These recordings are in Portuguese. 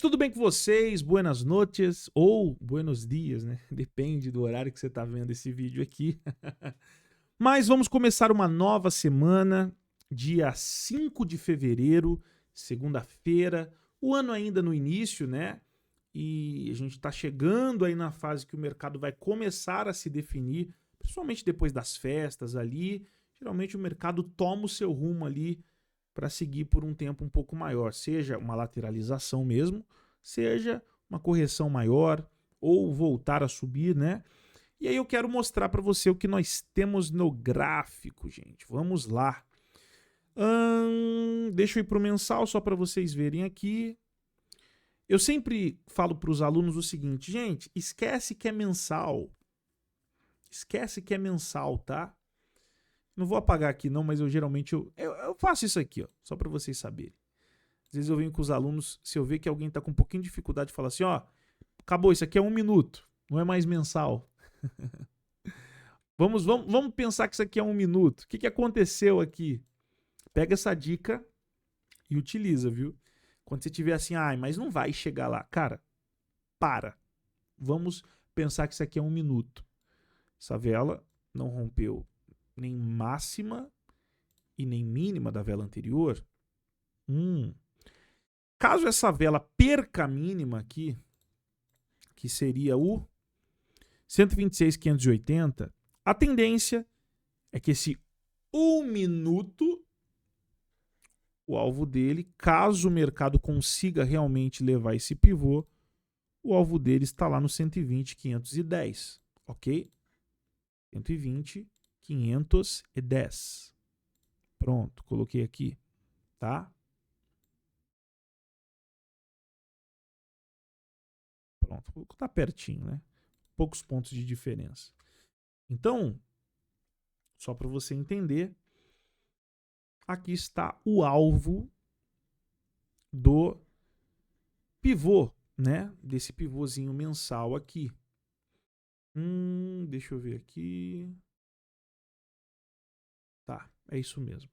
Tudo bem com vocês? Buenas noches ou buenos dias, né? Depende do horário que você está vendo esse vídeo aqui. Mas vamos começar uma nova semana, dia 5 de fevereiro, segunda-feira. O ano ainda no início, né? E a gente está chegando aí na fase que o mercado vai começar a se definir, principalmente depois das festas ali. Geralmente o mercado toma o seu rumo ali para seguir por um tempo um pouco maior, seja uma lateralização mesmo, seja uma correção maior ou voltar a subir, né? E aí eu quero mostrar para você o que nós temos no gráfico, gente. Vamos lá. Deixa eu ir para o mensal só para vocês verem aqui. Eu sempre falo para os alunos o seguinte, gente, esquece que é mensal. Esquece que é mensal, tá? Não vou apagar aqui não, mas eu geralmente eu faço isso aqui, ó, só para vocês saberem. Às vezes eu venho com os alunos, se eu ver que alguém está com um pouquinho de dificuldade, falo assim, ó, acabou, isso aqui é 1 minuto, não é mais mensal. Vamos pensar que isso aqui é 1 minuto. O que aconteceu aqui? Pega essa dica e utiliza, viu? Quando você tiver assim, mas não vai chegar lá. Cara, para. Vamos pensar que isso aqui é 1 minuto. Essa vela não rompeu nem máxima e nem mínima da vela anterior. Caso essa vela perca a mínima aqui, que seria o 126,580, a tendência é que esse 1 minuto, o alvo dele, caso o mercado consiga realmente levar esse pivô, o alvo dele está lá no 120,510, ok? 120,510. Pronto, coloquei aqui, tá? Pronto, tá pertinho, né? Poucos pontos de diferença. Então, só para você entender, aqui está o alvo do pivô, né? Desse pivôzinho mensal aqui. Deixa eu ver aqui. Tá, é isso mesmo.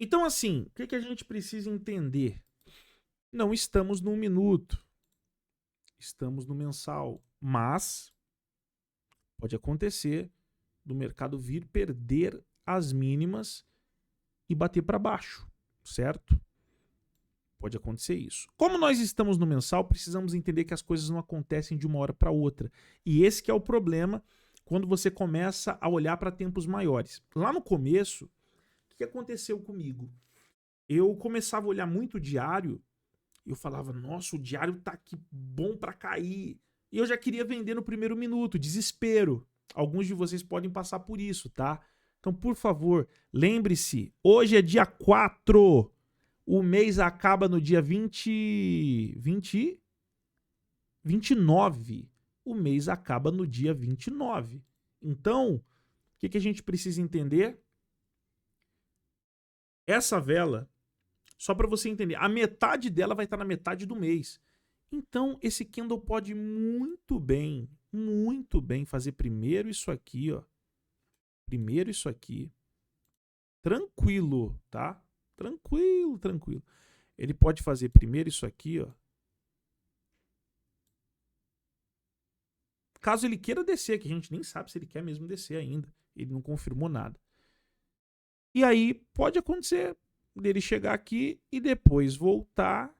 Então, assim, o que a gente precisa entender? Não estamos no 1 minuto. Estamos no mensal. Mas pode acontecer do mercado vir perder as mínimas e bater para baixo, certo? Pode acontecer isso. Como nós estamos no mensal, precisamos entender que as coisas não acontecem de uma hora para outra. E esse que é o problema quando você começa a olhar para tempos maiores. Lá no começo, o que aconteceu comigo? Eu começava a olhar muito o diário e eu falava, nossa, o diário tá aqui bom para cair. E eu já queria vender no primeiro minuto, desespero. Alguns de vocês podem passar por isso, tá? Então, por favor, lembre-se, hoje é dia 4. O mês acaba no dia 29. O mês acaba no dia 29. Então, o que a gente precisa entender? Essa vela, só para você entender, a metade dela vai estar na metade do mês. Então, esse candle pode muito bem fazer primeiro isso aqui, ó. Primeiro isso aqui. Tranquilo, tá? Tranquilo, tranquilo. Ele pode fazer primeiro isso aqui, ó. Caso ele queira descer, que a gente nem sabe se ele quer mesmo descer ainda. Ele não confirmou nada. E aí pode acontecer dele chegar aqui e depois voltar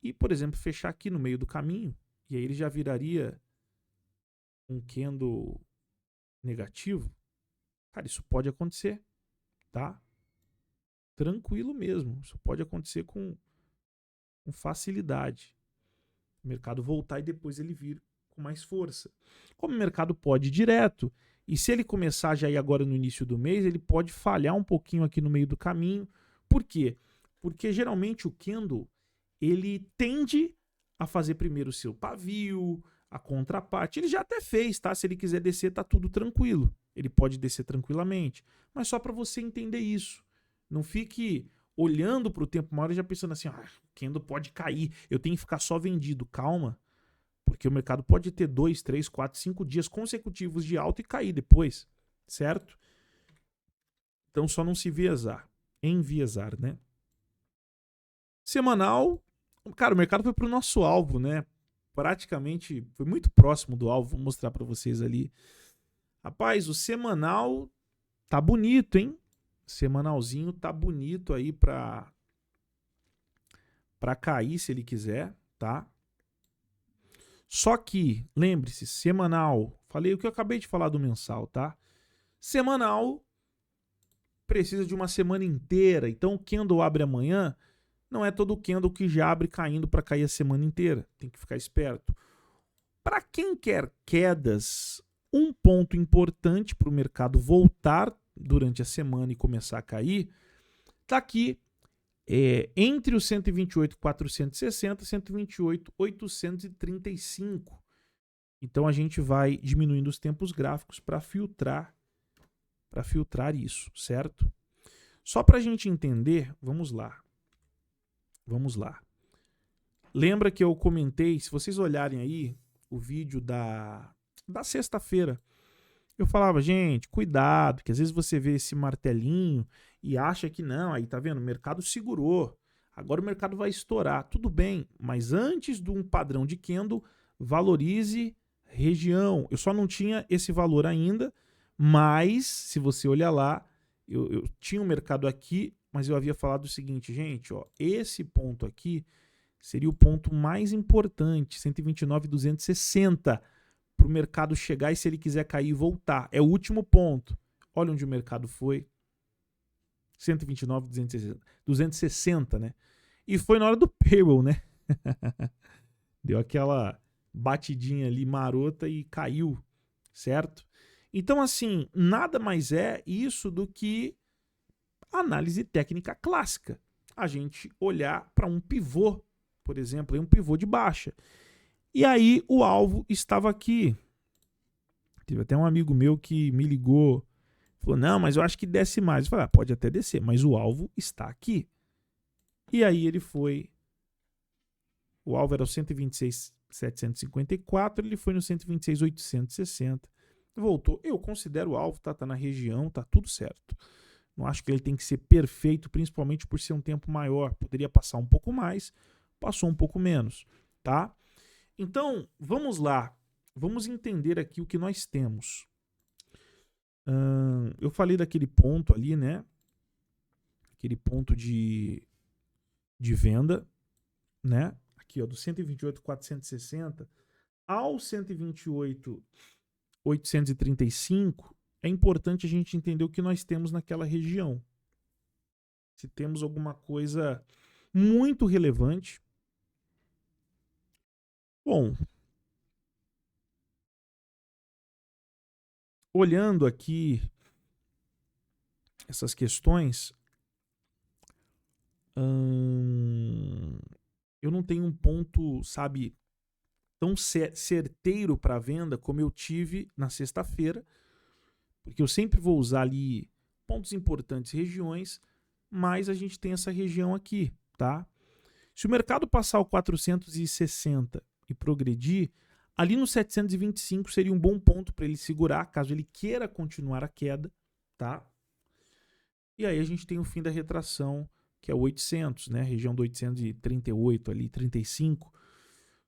e, por exemplo, fechar aqui no meio do caminho. E aí ele já viraria um candle negativo. Cara, isso pode acontecer, tá? Tranquilo mesmo. Isso pode acontecer com facilidade. O mercado voltar e depois ele vir com mais força. Como o mercado pode ir direto, e se ele começar já ir agora no início do mês, ele pode falhar um pouquinho aqui no meio do caminho. Por quê? Porque geralmente o candle, ele tende a fazer primeiro o seu pavio, a contraparte. Ele já até fez, tá? Se ele quiser descer, tá tudo tranquilo. Ele pode descer tranquilamente. Mas só para você entender isso. Não fique olhando para o tempo maior e já pensando assim, o candle pode cair, eu tenho que ficar só vendido. Calma, porque o mercado pode ter 2, 3, 4, 5 dias consecutivos de alta e cair depois, certo? Então só não se enviesar, né? Semanal, Cara, o mercado foi pro nosso alvo, né? Praticamente foi muito próximo do alvo. Vou mostrar para vocês ali. Rapaz, o semanal tá bonito, hein? Semanalzinho tá bonito aí para cair se ele quiser, tá? Só que, lembre-se, semanal, falei o que eu acabei de falar do mensal, tá? Semanal precisa de uma semana inteira, então o candle abre amanhã, não é todo candle que já abre caindo para cair a semana inteira, tem que ficar esperto. Para quem quer quedas, um ponto importante para o mercado voltar durante a semana e começar a cair, tá aqui entre os 128.460 e 128.835. Então a gente vai diminuindo os tempos gráficos para filtrar isso, certo? Só para a gente entender, vamos lá. Lembra que eu comentei, se vocês olharem aí o vídeo da sexta-feira, eu falava, gente, cuidado, que às vezes você vê esse martelinho e acha que não, aí tá vendo, o mercado segurou, agora o mercado vai estourar. Tudo bem, mas antes de um padrão de candle, valorize região. Eu só não tinha esse valor ainda, mas se você olhar lá, eu tinha um mercado aqui, mas eu havia falado o seguinte, gente, ó, esse ponto aqui seria o ponto mais importante, 129.260, para o mercado chegar e se ele quiser cair e voltar. É o último ponto. Olha onde o mercado foi. 129.260, né? E foi na hora do payroll, né? Deu aquela batidinha ali marota e caiu, certo? Então, assim, nada mais é isso do que análise técnica clássica. A gente olhar para um pivô, por exemplo, um pivô de baixa. E aí o alvo estava aqui. Teve até um amigo meu que me ligou, falou, não, mas eu acho que desce mais. Eu falei, pode até descer, mas o alvo está aqui. E aí ele foi, o alvo era o 126.754, ele foi no 126.860. Voltou. Eu considero o alvo, tá na região, tá tudo certo. Não acho que ele tem que ser perfeito, principalmente por ser um tempo maior. Poderia passar um pouco mais, passou um pouco menos, tá? Então, vamos lá. Vamos entender aqui o que nós temos. Eu falei daquele ponto ali, né? Aquele ponto de venda, né? Aqui, ó, do 128.460 ao 128.835, é importante a gente entender o que nós temos naquela região. Se temos alguma coisa muito relevante. Bom, olhando aqui essas questões, eu não tenho um ponto, sabe, tão certeiro para venda como eu tive na sexta-feira, porque eu sempre vou usar ali pontos importantes, regiões, mas a gente tem essa região aqui, tá? Se o mercado passar o 460 e progredir, ali no 725 seria um bom ponto para ele segurar, caso ele queira continuar a queda, tá? E aí a gente tem o fim da retração, que é o 800, né? Região do 838 ali, 35.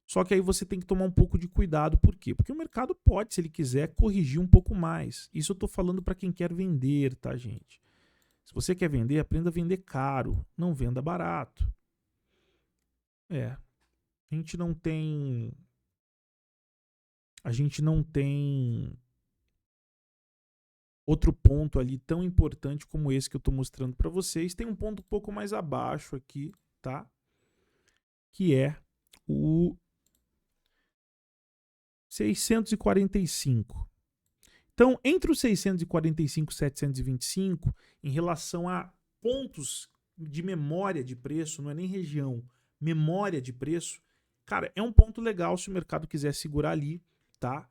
Só que aí você tem que tomar um pouco de cuidado. Por quê? Porque o mercado pode, se ele quiser, corrigir um pouco mais. Isso eu estou falando para quem quer vender, tá, gente? Se você quer vender, aprenda a vender caro, não venda barato. A gente não tem outro ponto ali tão importante como esse que eu estou mostrando para vocês. Tem um ponto um pouco mais abaixo aqui, tá? Que é o 645. Então, entre os 645 e 725, em relação a pontos de memória de preço, não é nem região, memória de preço, cara, é um ponto legal se o mercado quiser segurar ali, tá?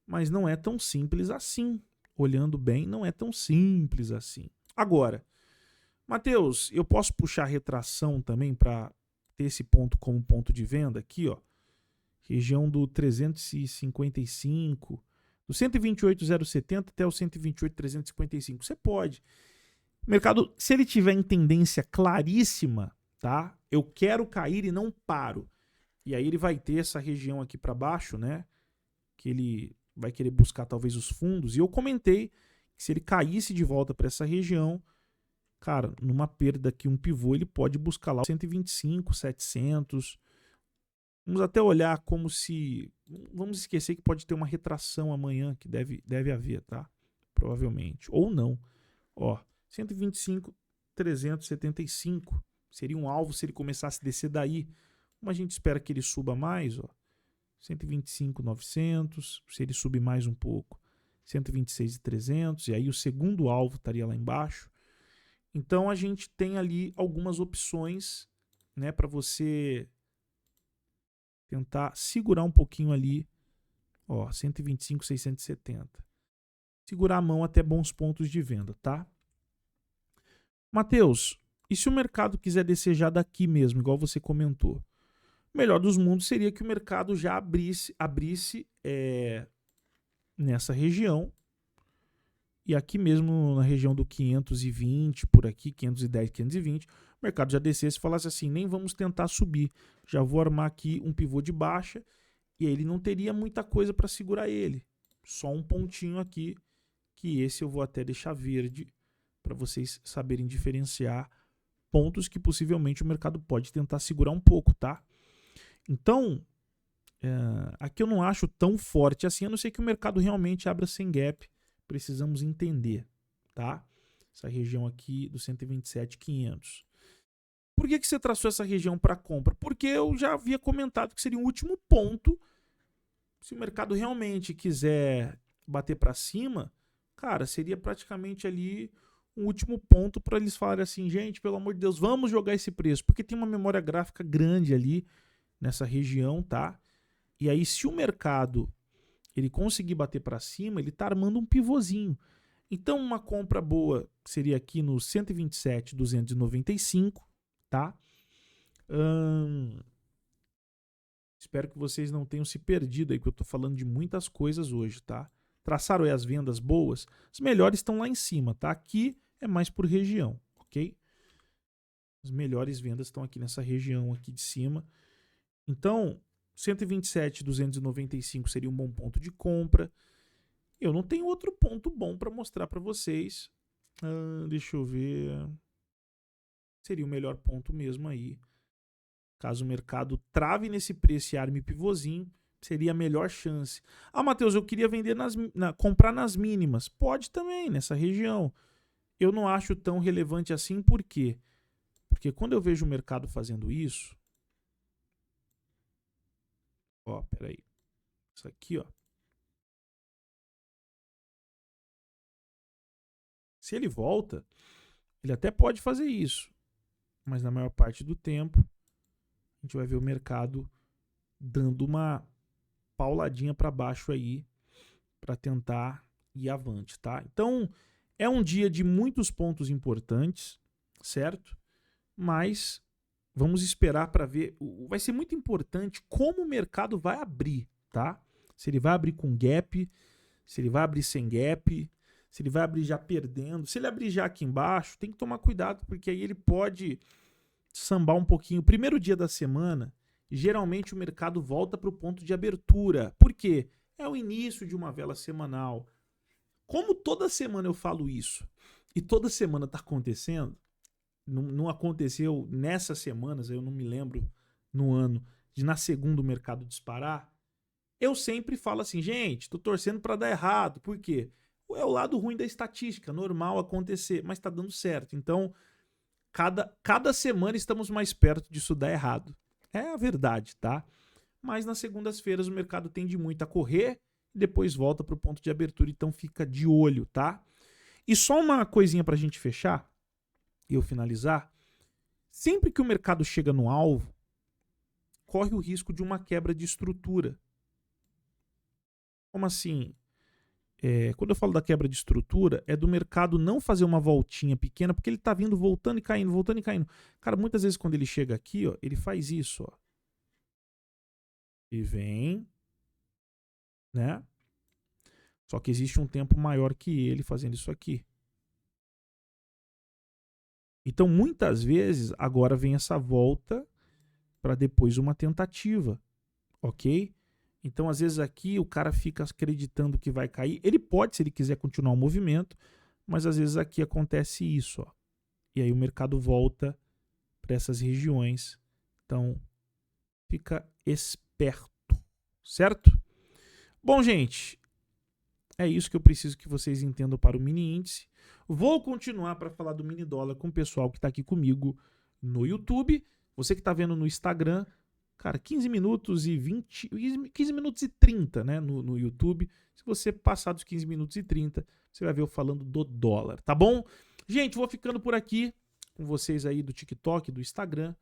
Mas não é tão simples assim. Olhando bem, não é tão simples assim. Agora, Matheus, eu posso puxar a retração também para ter esse ponto como ponto de venda aqui, ó. Região do 355, do 128.070 até o 128.355. Você pode. O mercado, se ele tiver em tendência claríssima, tá? Eu quero cair e não paro. E aí ele vai ter essa região aqui para baixo, né? Que ele vai querer buscar talvez os fundos. E eu comentei que se ele caísse de volta para essa região, cara, numa perda aqui, um pivô, ele pode buscar lá 125, 700. Vamos até olhar como se... Vamos esquecer que pode ter uma retração amanhã, que deve haver, tá? Provavelmente. Ou não. Ó, 125, 375. Seria um alvo se ele começasse a descer daí. Como a gente espera que ele suba mais, ó. 125,900. Se ele subir mais um pouco, 126,300. E aí o segundo alvo estaria lá embaixo. Então a gente tem ali algumas opções, né, para você tentar segurar um pouquinho ali, ó, 125,670. Segurar a mão até bons pontos de venda, tá? Matheus, e se o mercado quiser descer já daqui mesmo, igual você comentou? O melhor dos mundos seria que o mercado já abrisse nessa região. E aqui mesmo na região do 520, por aqui, 510, 520, o mercado já descesse e falasse assim, nem vamos tentar subir. Já vou armar aqui um pivô de baixa e aí ele não teria muita coisa para segurar ele. Só um pontinho aqui, que esse eu vou até deixar verde para vocês saberem diferenciar pontos que possivelmente o mercado pode tentar segurar um pouco, tá? Então, aqui eu não acho tão forte assim, a não ser que o mercado realmente abra sem gap. Precisamos entender, tá? Essa região aqui do 127,500. Por que você traçou essa região para compra? Porque eu já havia comentado que seria o último ponto. Se o mercado realmente quiser bater para cima, cara, seria praticamente ali um último ponto para eles falarem assim, gente, pelo amor de Deus, vamos jogar esse preço, porque tem uma memória gráfica grande ali nessa região, tá? E aí, se o mercado ele conseguir bater para cima, ele está armando um pivôzinho. Então, uma compra boa seria aqui no 127,295, tá? Espero que vocês não tenham se perdido aí, porque eu estou falando de muitas coisas hoje, tá? Traçaram aí as vendas boas? As melhores estão lá em cima, tá? Aqui é mais por região, ok? As melhores vendas estão aqui nessa região aqui de cima. Então, 127,295 seria um bom ponto de compra. Eu não tenho outro ponto bom para mostrar para vocês. Deixa eu ver. Seria o melhor ponto mesmo aí. Caso o mercado trave nesse preço e arme pivôzinho, seria a melhor chance. Ah, Matheus, eu queria vender comprar nas mínimas. Pode também, nessa região. Eu não acho tão relevante assim, por quê? Porque quando eu vejo o mercado fazendo isso... Ó, peraí. Isso aqui, ó. Se ele volta, ele até pode fazer isso. Mas na maior parte do tempo, a gente vai ver o mercado dando uma pauladinha para baixo aí para tentar ir avante, tá? Então, é um dia de muitos pontos importantes, certo? Mas vamos esperar para ver. Vai ser muito importante como o mercado vai abrir, tá? Se ele vai abrir com gap, se ele vai abrir sem gap, se ele vai abrir já perdendo. Se ele abrir já aqui embaixo, tem que tomar cuidado, porque aí ele pode sambar um pouquinho. O primeiro dia da semana, geralmente o mercado volta para o ponto de abertura. Por quê? É o início de uma vela semanal. Como toda semana eu falo isso, e toda semana está acontecendo, não aconteceu nessas semanas, eu não me lembro no ano, de na segunda o mercado disparar, eu sempre falo assim, gente, tô torcendo para dar errado. Por quê? É o lado ruim da estatística, normal acontecer, mas tá dando certo. Então, cada semana estamos mais perto disso dar errado. É a verdade, tá? Mas nas segundas-feiras o mercado tende muito a correr e depois volta para o ponto de abertura, então fica de olho, tá? E só uma coisinha para a gente fechar e eu finalizar. Sempre que o mercado chega no alvo, corre o risco de uma quebra de estrutura. Como assim? Quando eu falo da quebra de estrutura, é do mercado não fazer uma voltinha pequena, porque ele está vindo voltando e caindo, voltando e caindo. Cara, muitas vezes quando ele chega aqui, ó, ele faz isso, ó. E vem, né? Só que existe um tempo maior que ele fazendo isso aqui. Então, muitas vezes, agora vem essa volta para depois uma tentativa, ok? Então, às vezes aqui o cara fica acreditando que vai cair. Ele pode, se ele quiser continuar o movimento, mas às vezes aqui acontece isso, ó. E aí o mercado volta para essas regiões. Então, fica esperto, certo? Bom, gente, é isso que eu preciso que vocês entendam para o mini índice. Vou continuar para falar do mini dólar com o pessoal que está aqui comigo no YouTube. Você que está vendo no Instagram, cara, 15 minutos e 20, 15 minutos e 30, né, no YouTube. Se você passar dos 15 minutos e 30, você vai ver eu falando do dólar, tá bom? Gente, vou ficando por aqui com vocês aí do TikTok, do Instagram.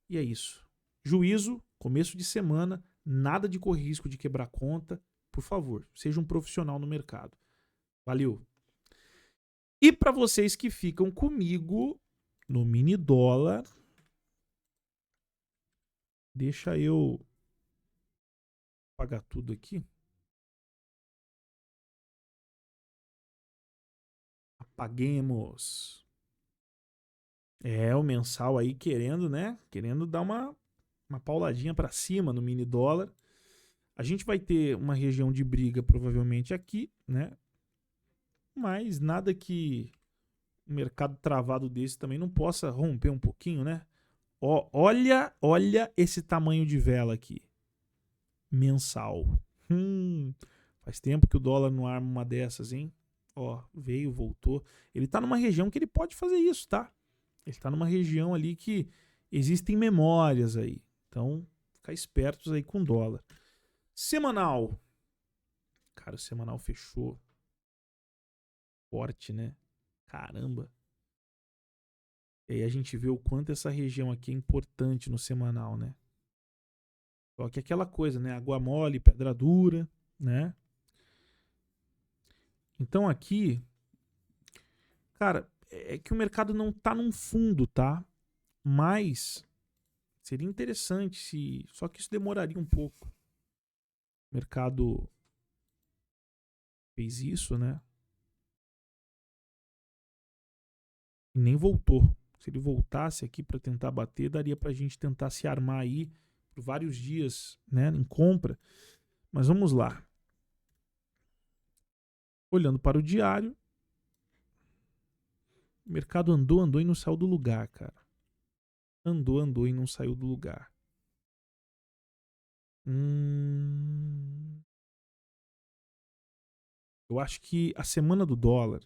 E é isso. Juízo, começo de semana, nada de correr risco de quebrar conta. Por favor, seja um profissional no mercado. Valeu! E para vocês que ficam comigo no mini dólar, deixa eu apagar tudo aqui. Apaguemos. É, o mensal aí querendo, né? Querendo dar uma pauladinha para cima no mini dólar. A gente vai ter uma região de briga provavelmente aqui, né? Mas nada que um mercado travado desse também não possa romper um pouquinho, né? Ó, olha esse tamanho de vela aqui. Mensal. Faz tempo que o dólar não arma uma dessas, hein? Ó, veio, voltou. Ele tá numa região que ele pode fazer isso, tá? Ele tá numa região ali que existem memórias aí. Então, ficar espertos aí com o dólar. Semanal. Cara, o semanal fechou. Forte, né? Caramba. E aí a gente vê o quanto essa região aqui é importante no semanal, né? Só que aquela coisa, né? Água mole, pedra dura, né? Então aqui, cara, é que o mercado não tá num fundo, tá? Mas seria interessante se... Só que isso demoraria um pouco. O mercado fez isso, né? E nem voltou. Se ele voltasse aqui para tentar bater, daria pra gente tentar se armar aí por vários dias, né? Em compra. Mas vamos lá. Olhando para o diário, o mercado andou e não saiu do lugar, cara. Andou e não saiu do lugar. Eu acho que a semana do dólar,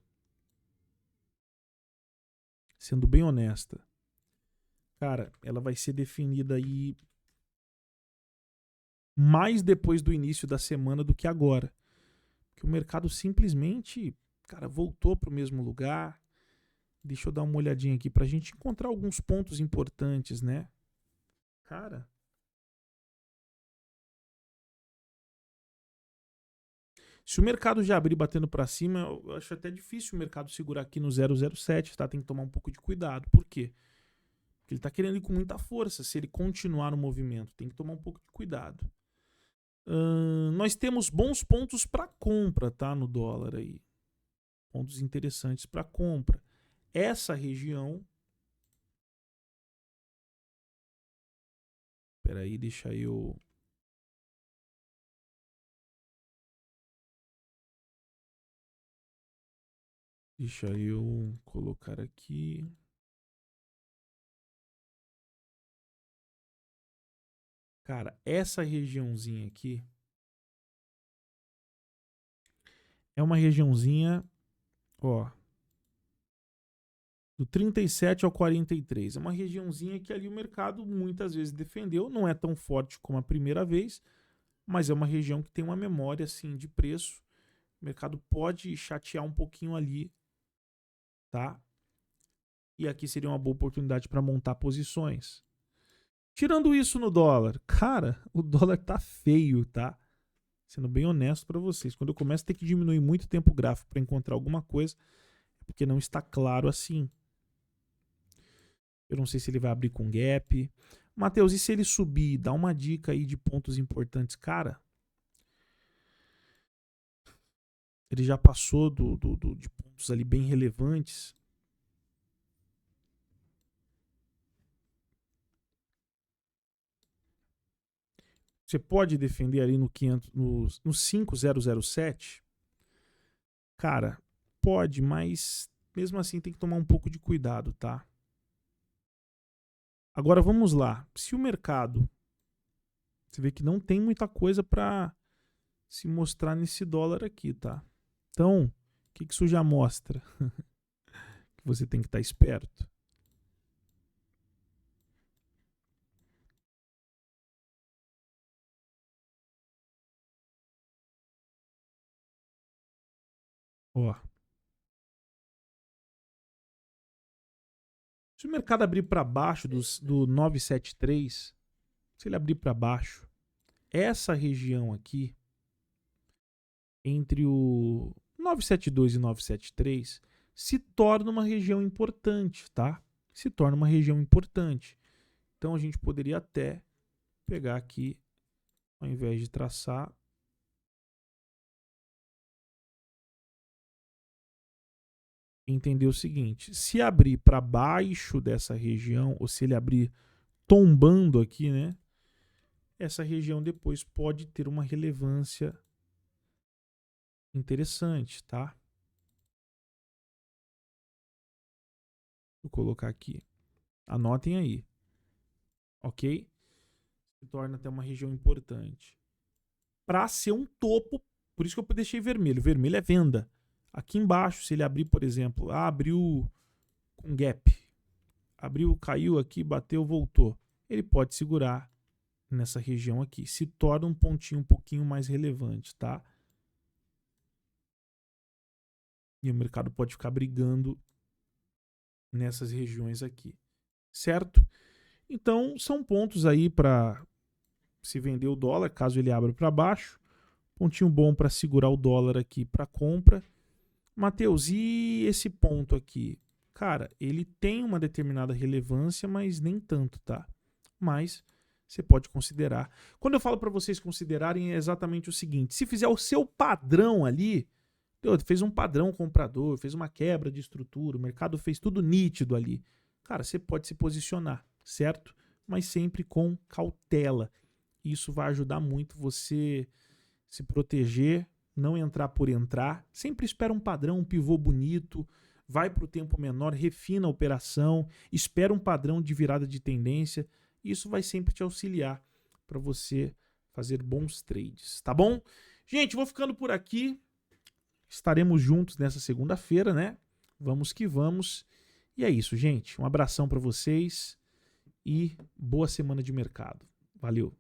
sendo bem honesta, cara, ela vai ser definida aí mais depois do início da semana do que agora. Porque o mercado simplesmente, cara, voltou para o mesmo lugar. Deixa eu dar uma olhadinha aqui pra gente encontrar alguns pontos importantes, né? Cara, se o mercado já abrir batendo para cima, eu acho até difícil o mercado segurar aqui no 007, tá? Tem que tomar um pouco de cuidado. Por quê? Porque ele tá querendo ir com muita força. Se ele continuar no movimento, tem que tomar um pouco de cuidado. Nós temos bons pontos para compra, tá? No dólar aí. Pontos interessantes para compra. Essa região... Peraí, deixa eu... Deixa eu colocar aqui. Cara, essa regiãozinha aqui é uma regiãozinha, ó, do 37 ao 43. É uma regiãozinha que ali o mercado muitas vezes defendeu. Não é tão forte como a primeira vez, mas é uma região que tem uma memória assim de preço. O mercado pode chatear um pouquinho ali, tá? E aqui seria uma boa oportunidade para montar posições. Tirando isso no dólar, cara, o dólar tá feio, tá? Sendo bem honesto para vocês. Quando eu começo a ter que diminuir muito tempo gráfico para encontrar alguma coisa, é porque não está claro assim. Eu não sei se ele vai abrir com gap. Matheus, e se ele subir? Dá uma dica aí de pontos importantes. Cara, ele já passou de pontos ali bem relevantes. Você pode defender ali no 5007? Cara, pode, mas mesmo assim tem que tomar um pouco de cuidado, tá? Agora vamos lá. Se o mercado, você vê que não tem muita coisa para se mostrar nesse dólar aqui, tá? Então, o que isso já mostra? Que você tem que estar esperto. Ó. Se o mercado abrir para baixo do 973, se ele abrir para baixo, essa região aqui, entre o 972 e 973, se torna uma região importante, tá? Se torna uma região importante. Então a gente poderia até pegar aqui, ao invés de traçar, entender o seguinte: se abrir para baixo dessa região, ou se ele abrir tombando aqui, né? Essa região depois pode ter uma relevância interessante, tá? Vou colocar aqui. Anotem aí. Ok? Se torna até uma região importante. Para ser um topo, por isso que eu deixei vermelho. Vermelho é venda. Aqui embaixo, se ele abrir, por exemplo, abriu com gap. Abriu, caiu aqui, bateu, voltou. Ele pode segurar nessa região aqui. Se torna um pontinho um pouquinho mais relevante, tá? E o mercado pode ficar brigando nessas regiões aqui. Certo? Então, são pontos aí para se vender o dólar, caso ele abra para baixo. Pontinho bom para segurar o dólar aqui para compra. Matheus, e esse ponto aqui? Cara, ele tem uma determinada relevância, mas nem tanto, tá? Mas você pode considerar. Quando eu falo para vocês considerarem, é exatamente o seguinte: se fizer o seu padrão ali, fez um padrão comprador, fez uma quebra de estrutura, o mercado fez tudo nítido ali. Cara, você pode se posicionar, certo? Mas sempre com cautela. Isso vai ajudar muito você se proteger, não entrar por entrar. Sempre espera um padrão, um pivô bonito, vai para o tempo menor, refina a operação, espera um padrão de virada de tendência. Isso vai sempre te auxiliar para você fazer bons trades, tá bom? Gente, vou ficando por aqui. Estaremos juntos nessa segunda-feira, né? Vamos que vamos. E é isso, gente. Um abração para vocês e boa semana de mercado. Valeu!